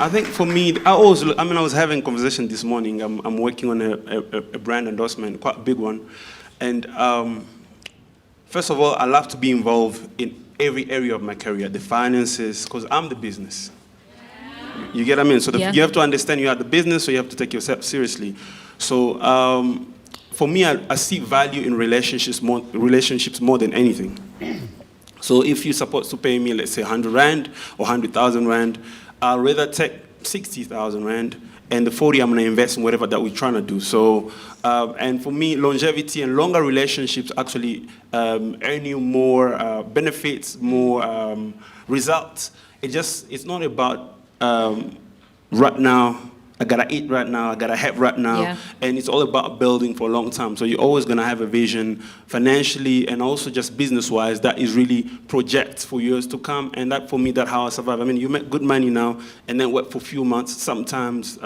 I think for me, I was having a conversation this morning. I'm working on a brand endorsement, quite a big one. And first of all, I love to be involved in every area of my career, the finances, because I'm the business. You get what I mean? So you have to understand you are the business, so you have to take yourself seriously. So for me, I see value in relationships more than anything. So if you're supposed to pay me, let's say 100 Rand or 100,000 Rand, I'll rather take 60,000 Rand and the 40 I'm going to invest in whatever that we're trying to do. So, and for me, longevity and longer relationships actually earn you more benefits, more results. It's not about right now, I gotta eat right now, I gotta have right now, and it's all about building for a long time. So you're always gonna have a vision financially and also just business-wise that is really project for years to come. And that, for me, that's how I survive. I mean, you make good money now and then work for a few months, sometimes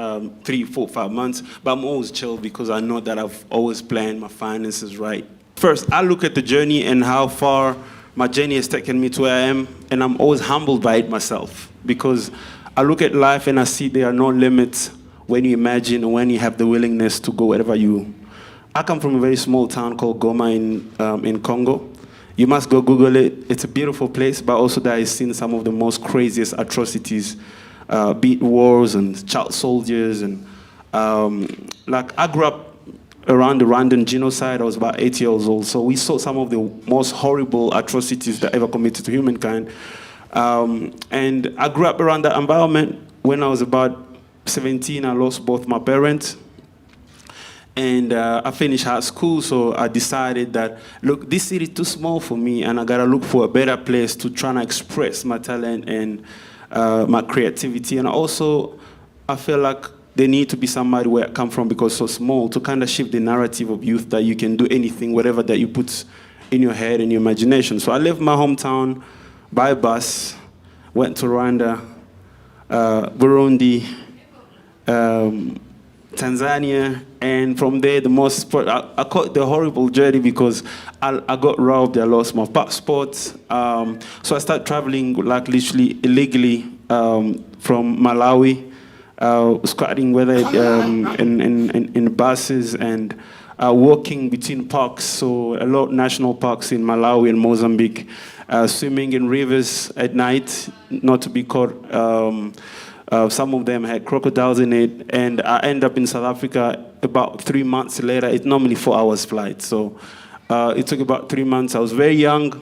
3, 4, 5 months, but I'm always chill because I know that I've always planned my finances right. First, I look at the journey and how far my journey has taken me to where I am, and I'm always humbled by it myself because I look at life and I see there are no limits when you imagine and when you have the willingness to go wherever you. I come from a very small town called Goma in Congo. You must go Google it. It's a beautiful place, but also that I've seen some of the most craziest atrocities, be it wars and child soldiers. And like I grew up around the Rwandan genocide. I was about 8 years old. So we saw some of the most horrible atrocities that ever committed to humankind. And I grew up around that environment. When I was about 17, I lost both my parents. And I finished high school, so I decided that, look, this city is too small for me, and I gotta look for a better place to try to express my talent and my creativity. And also, I feel like there need to be somebody where I come from because it's so small to kind of shift the narrative of youth that you can do anything, whatever that you put in your head and your imagination. So I left my hometown by bus, went to Rwanda, Burundi, Tanzania, and from there I caught the horrible journey because I got robbed, I lost my passport. So I started traveling like literally illegally from Malawi, squatting whether in buses and walking between parks, so a lot of national parks in Malawi and Mozambique, swimming in rivers at night, not to be caught. Some of them had crocodiles in it, and I end up in South Africa about 3 months later. It's normally 4 hours flight, so it took about 3 months. I was very young.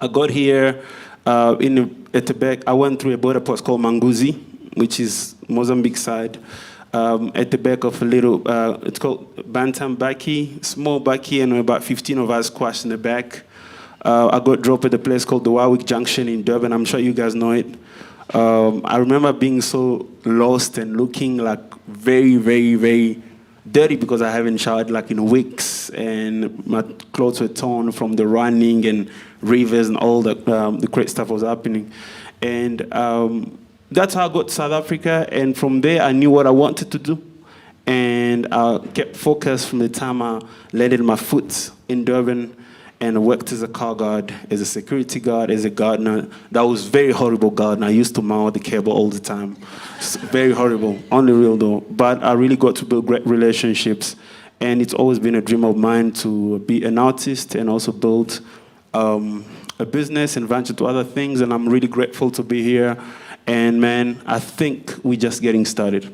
I got here at the back. I went through a border post called Manguzi, which is Mozambique side. At the back of a little, it's called Bantam Baki, small Baki, and about 15 of us squashed in the back. I got dropped at a place called the Warwick Junction in Durban. I'm sure you guys know it. I remember being so lost and looking like very, very, very dirty because I haven't showered like in weeks, and my clothes were torn from the running and rivers and all the great stuff was happening. And that's how I got to South Africa, and from there I knew what I wanted to do. And I kept focused from the time I landed my foot in Durban, and I worked as a car guard, as a security guard, as a gardener. That was very horrible gardener. I used to mow the cable all the time. It's very horrible, on the real though. But I really got to build great relationships. And it's always been a dream of mine to be an artist and also build a business and venture to other things. And I'm really grateful to be here. And man, I think we're just getting started.